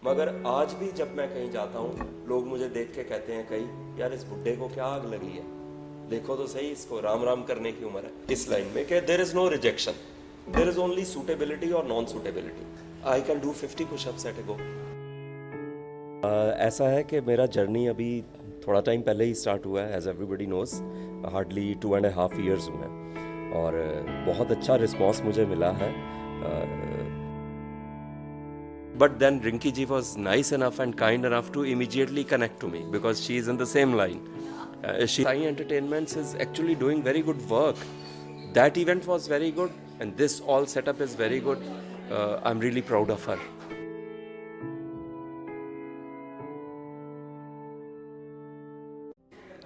मगर आज भी जब मैं कहीं जाता हूँ लोग मुझे देख के कहते हैं कहीं, यार इस बुड्ढे को क्या आग लगी है, देखो तो सही, इसको राम राम करने की उम्र है। इस लाइन में कि there is no rejection, there is only suitability और non suitability. I can do 50 pushups at a go. ऐसा है कि मेरा जर्नी अभी थोड़ा टाइम पहले ही स्टार्ट हुआ है, as everybody knows. Hardly 2.5 years हुए हैं और बहुत अच्छा रिस्पॉन्स मुझे मिला है। But then Rinki ji was nice enough and kind enough to immediately connect to me because she is in the same line. Sai Entertainments is actually doing very good work. That event was very good and this all setup is very good. I'm really proud of her.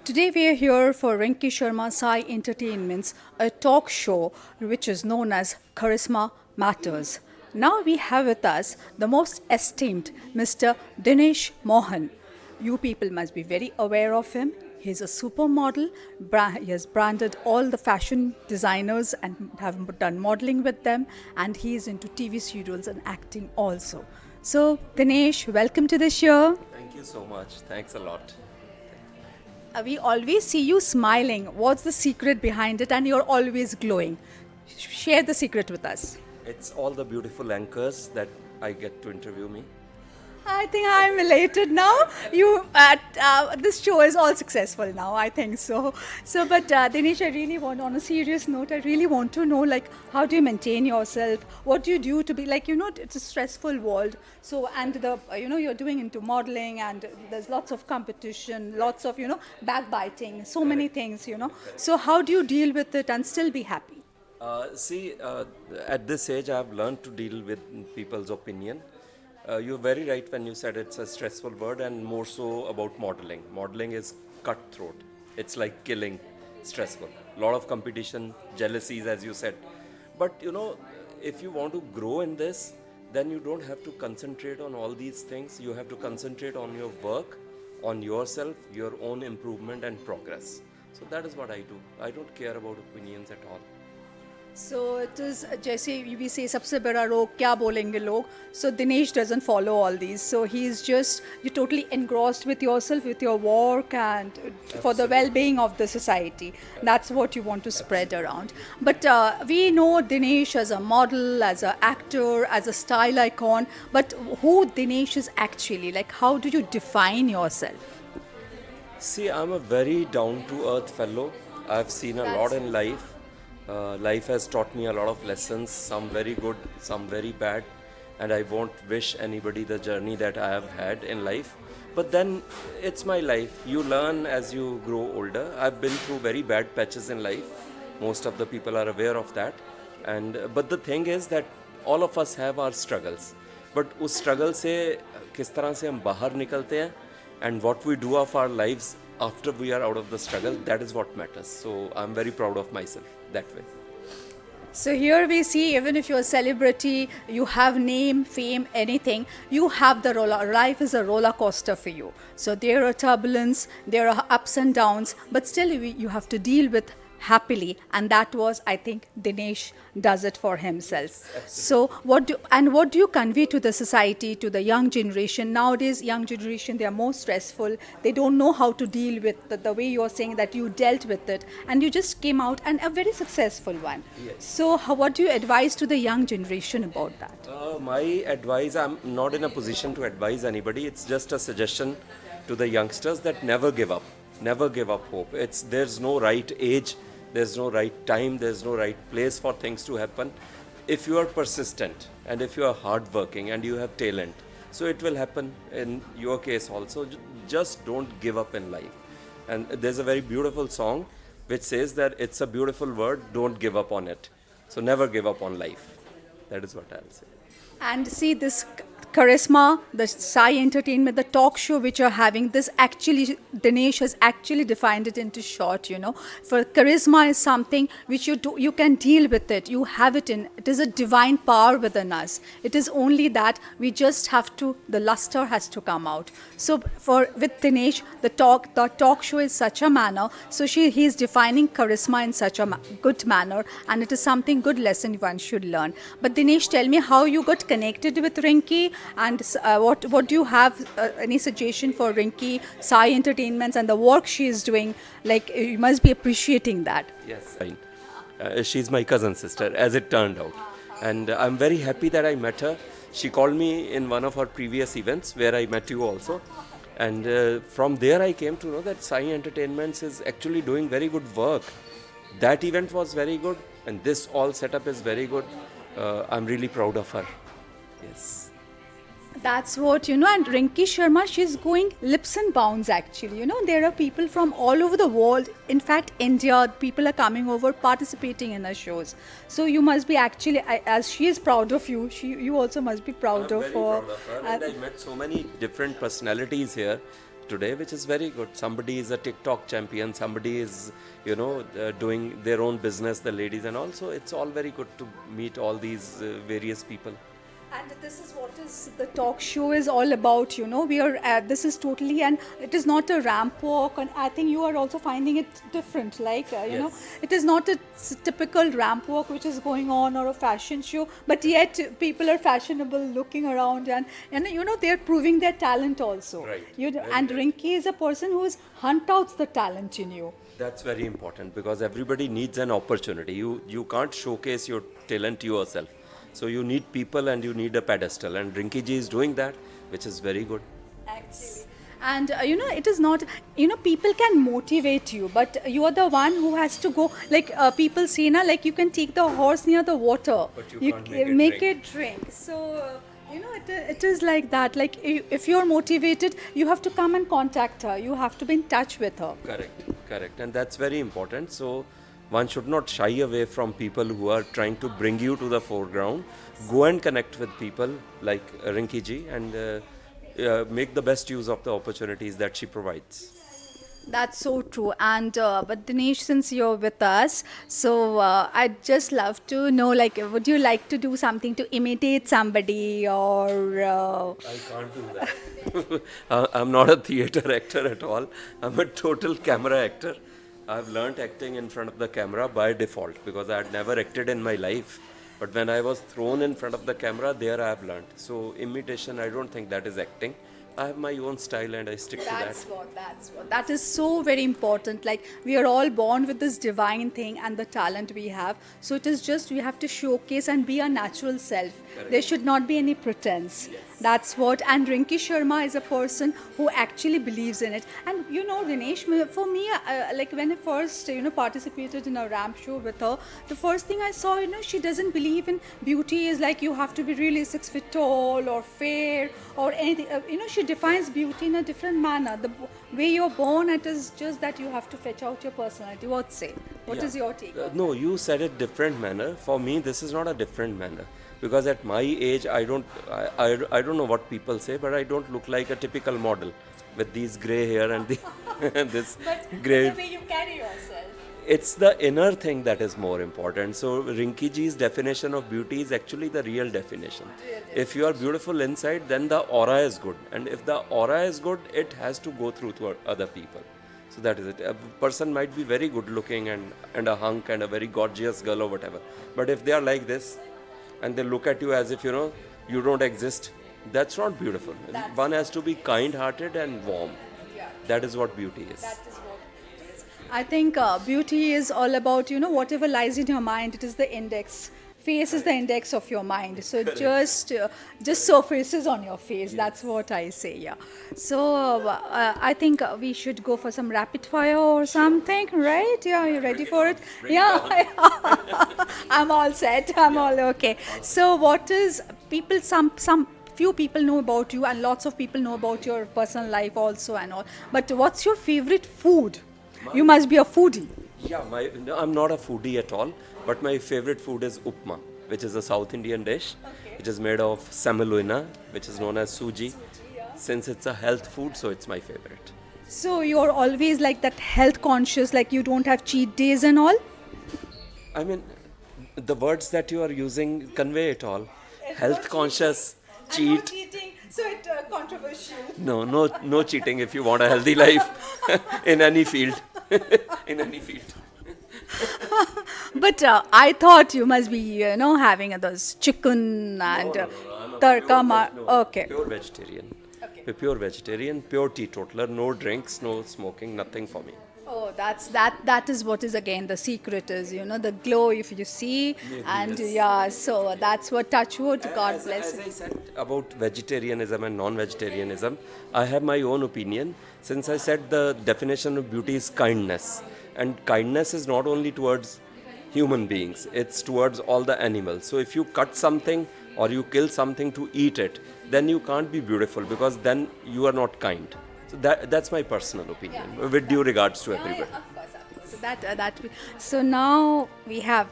Today we are here for Rinki Sharma Sai Entertainments, a talk show which is known as Charisma Matters. Now we have with us the most esteemed Mr. Dinesh Mohan. You people must be very aware of him. He's a supermodel. He has branded all the fashion designers and have done modeling with them. And he is into TV serials and acting also. So Dinesh, welcome to the show. Thank you so much. Thanks a lot. We always see you smiling. What's the secret behind it? And you're always glowing. Share the secret with us. It's all the beautiful anchors that I get to interview me. I think I'm elated now. This show is all successful now. I think so. But Dinesh, I really want, on a serious note, I really want to know, like, how do you maintain yourself? What do you do to be like, it's a stressful world. So, and you're doing into modeling, and there's lots of competition, lots of, backbiting, so many things, So, how do you deal with it and still be happy? At this age, I've learned to deal with people's opinion. You're very right when you said it's a stressful word, and more so about modeling. Modeling is cutthroat. It's like killing, stressful. A lot of competition, jealousies, as you said. But if you want to grow in this, then you don't have to concentrate on all these things. You have to concentrate on your work, on yourself, your own improvement and progress. So that is what I do. I don't care about opinions at all. So it is, जैसे we say सबसे बड़ा रोग क्या बोलेंगे लोग. So Dinesh doesn't follow all these. So he's just, you're totally engrossed with yourself, with your work, and for the well-being of the society. That's what you want to spread around. But we know Dinesh as a model, as an actor, as a style icon. But who Dinesh is actually? Like, how do you define yourself? See, I'm a very down-to-earth fellow. I've seen a lot in life. Life has taught me a lot of lessons, some very good, some very bad, and I won't wish anybody the journey that I have had in life. But then it's my life. You learn as you grow older. I've been through very bad patches in life. Most of the people are aware of that. But the thing is that all of us have our struggles. But उस struggle से किस तरह से हम बाहर निकलते हैं, and what we do of our lives after we are out of the struggle, that is what matters. So I'm very proud of myself that way. So here we see, even if you're a celebrity, you have name, fame, anything, you have the life is a roller coaster for you. So there are turbulence, there are ups and downs, but still you have to deal with happily, and that was, I think, Dinesh does it for himself. Absolutely. So what do you convey to the society, to the young generation? Nowadays, young generation, they are more stressful. They don't know how to deal with the way you're saying that you dealt with it, and you just came out and a very successful one. Yes. So what do you advise to the young generation about that? My advice, I'm not in a position to advise anybody. It's just a suggestion to the youngsters that never give up. Never give up hope. There's no right age. There's no right time, there's no right place for things to happen. If you are persistent and if you are hardworking and you have talent, so it will happen in your case also. Just don't give up in life. And there's a very beautiful song which says that it's a beautiful word, don't give up on it. So never give up on life. That is what I'll say. And see this Charisma, the Sai Entertainment, the talk show which you're having, this actually, Dinesh has actually defined it into short, For charisma is something which you can deal with it. You have it it is a divine power within us. It is only that we just have to, the luster has to come out. So with Dinesh, the talk show is such a manner. So he's defining charisma in such a good manner, and it is something good lesson one should learn. But Dinesh, tell me how you got connected with Rinki. And what do you have any suggestion for Rinki Sai Entertainments and the work she is doing? Like you must be appreciating that. Yes. Fine. She's my cousin sister, as it turned out. And I'm very happy that I met her. She called me in one of her previous events where I met you also. And from there, I came to know that Sai Entertainments is actually doing very good work. That event was very good, and this all setup is very good. I'm really proud of her. Yes. That's what, and Rinki Sharma, she's going leaps and bounds actually. There are people from all over the world. In fact, India, people are coming over participating in her shows. So you must be actually, as she is proud of you, you also must be proud I'm of very her. proud of her. And I met so many different personalities here today, which is very good. Somebody is a TikTok champion, somebody is, doing their own business, the ladies, and also it's all very good to meet all these various people. And this is what is the talk show is all about. We are this is totally, and it is not a ramp walk, and I think you are also finding it different. Like Yes. it is not a typical ramp walk which is going on, or a fashion show, but yet people are fashionable, looking around, and they are proving their talent also. Right. And Rinki is a person who is hunt out the talent in you. That's very important because everybody needs an opportunity. You can't showcase your talent yourself. So you need people and you need a pedestal. And Rinki ji is doing that, which is very good. Actually. And it is not, people can motivate you, but you are the one who has to go. Like people say, like you can take the horse near the water, But you can't make it drink. So, it is like that. Like if you're motivated, you have to come and contact her. You have to be in touch with her. Correct. And that's very important. So one should not shy away from people who are trying to bring you to the foreground. Go and connect with people like Rinki ji and make the best use of the opportunities that she provides. That's so true. And but Dinesh, since you're with us, so I'd just love to know, like, would you like to do something to imitate somebody, or? I can't do that. I'm not a theater actor at all. I'm a total camera actor. I've learnt acting in front of the camera by default because I had never acted in my life. But when I was thrown in front of the camera, there I have learnt. So imitation, I don't think that is acting. I have my own style and I stick to that. That's what. That is so very important. Like, we are all born with this divine thing and the talent we have. So it is just we have to showcase and be our natural self. Correct. There should not be any pretense. That's what. And Rinki Sharma is a person who actually believes in it. And Dinesh, for me, like when I first participated in a ramp show with her, the first thing I saw, she doesn't believe in beauty is like you have to be really 6 feet tall or fair or anything. She defines beauty in a different manner. The way you're born, it is just that you have to fetch out your personality. What say? What is your take? No, you said it different manner. For me, this is not a different manner. Because at my age, I don't know what people say, but I don't look like a typical model with these grey hair and this grey. The way you carry yourself. It's the inner thing that is more important. So Rinki ji's definition of beauty is actually the real definition. If you are beautiful inside, then the aura is good. And if the aura is good, it has to go through to other people. So that is it. A person might be very good looking and a hunk and a very gorgeous girl or whatever. But if they are like this and they look at you as if, you don't exist, that's not beautiful. One has to be kind-hearted and warm. That is what beauty is. I think beauty is all about, whatever lies in your mind, it is the index. Face is the index of your mind. So just surfaces on your face. That's what I say, yeah. So I think we should go for some rapid fire or something, right? Yeah, you ready for it? Yeah, I'm all set. I'm all okay. So what is some few people know about you and lots of people know about your personal life also and all. But what's your favorite food? You must be a foodie. Yeah, I'm not a foodie at all, but my favorite food is upma, which is a South Indian dish, which is made of semolina, which is known as suji. Since it's a health food, so it's my favorite. So you're always like that health conscious, like you don't have cheat days and all? I mean, the words that you are using convey it all. Health conscious, cheat. cheating, so it's controversial. No cheating if you want a healthy life in any field. In any field. But I thought you must be, having those chicken and. No, I'm Tarka No, okay. pure vegetarian. Okay. Pure vegetarian, pure teetotaler, no drinks, no smoking, nothing for me. Oh, that is what is again the secret is, you know, the glow if you see, and yes. yeah, so that's what touch wood, God bless. As I said about vegetarianism and non-vegetarianism, I have my own opinion. Since I said the definition of beauty is kindness, and kindness is not only towards human beings; it's towards all the animals. So if you cut something or you kill something to eat it, then you can't be beautiful because then you are not kind. So that's my personal opinion, with due regards to everybody. Of course, of course. So so now we have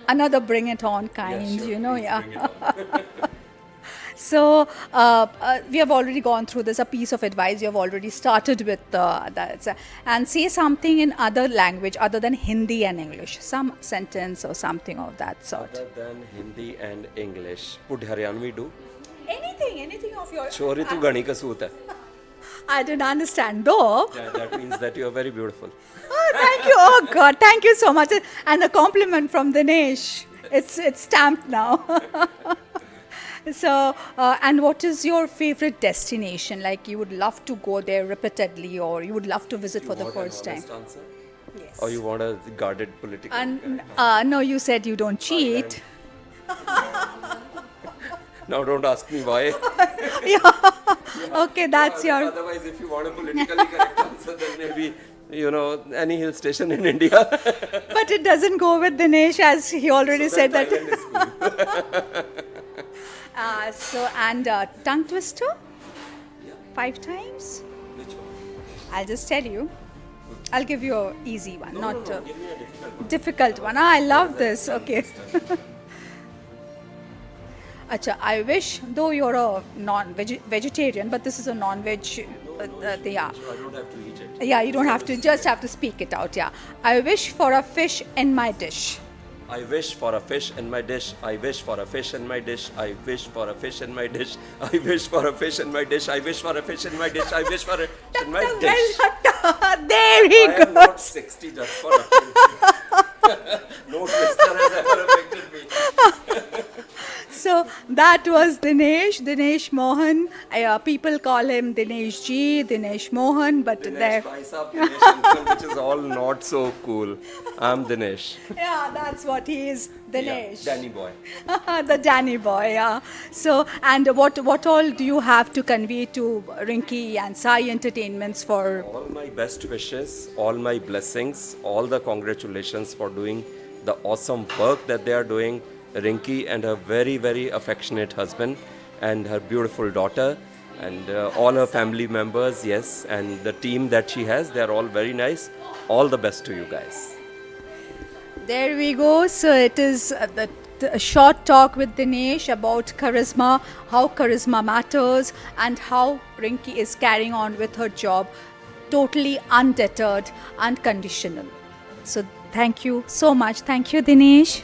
another bring it on kind, Sure, you know, please yeah. bring it on. So we have already gone through this. A piece of advice you have already started with that, and say something in other language other than Hindi and English, some sentence or something of that sort. Other than Hindi and English, would Haryanvi do? Anything of your. Chori tu gani ka soot hai. I didn't understand though. Yeah, that means that you are very beautiful. Oh, thank you. Oh God, thank you so much. And a compliment from Dinesh. It's stamped now. So, and what is your favorite destination? Like you would love to go there repeatedly, or you would love to visit for the Want an first time? honest answer? Yes. Or you want a guarded political? And no, you said you don't cheat. Now don't ask me why. Okay, that's your. Otherwise, if you want a politically correct answer, then maybe any hill station in India. But it doesn't go with Dinesh, as he already said that. Thailand is cool. So and tongue twister, 5 times. Which one? I'll just tell you. I'll give you a easy one, not Give me a difficult one. difficult one. Ah, I love this. Okay. Acha, I wish, though you're a non-vegetarian, but this is a non-veg. Yeah. So I don't have to eat it. Yeah, you don't have to, just have to speak it out. Yeah. I wish for a fish in my dish. I wish for a fish in my dish. I wish for a fish in my dish. I wish for a fish in my dish. I wish for a fish in my dish. I wish for a fish in my dish. I wish for a fish in my dish. There we I am go. not 60 just for a No twister has ever affected me. So that was Dinesh Mohan. People call him Dinesh Ji, Dinesh Mohan, but there. Dinesh Bhai Sahab, Dinesh Uncle, which is all not so cool. I'm Dinesh. Yeah, that's what he is, Yeah, Dinesh. Danny boy. The Danny boy, yeah. So, and what all do you have to convey to Rinki and Sai Entertainments for? All my best wishes, all my blessings, all the congratulations for doing the awesome work that they are doing. Rinki and her very, very affectionate husband and her beautiful daughter and all her family members, yes, and the team that she has, they are all very nice. All the best to you guys. There we go. So it is a short talk with Dinesh about charisma, how charisma matters, and how Rinki is carrying on with her job, totally undeterred, unconditional. So thank you so much. Thank you, Dinesh.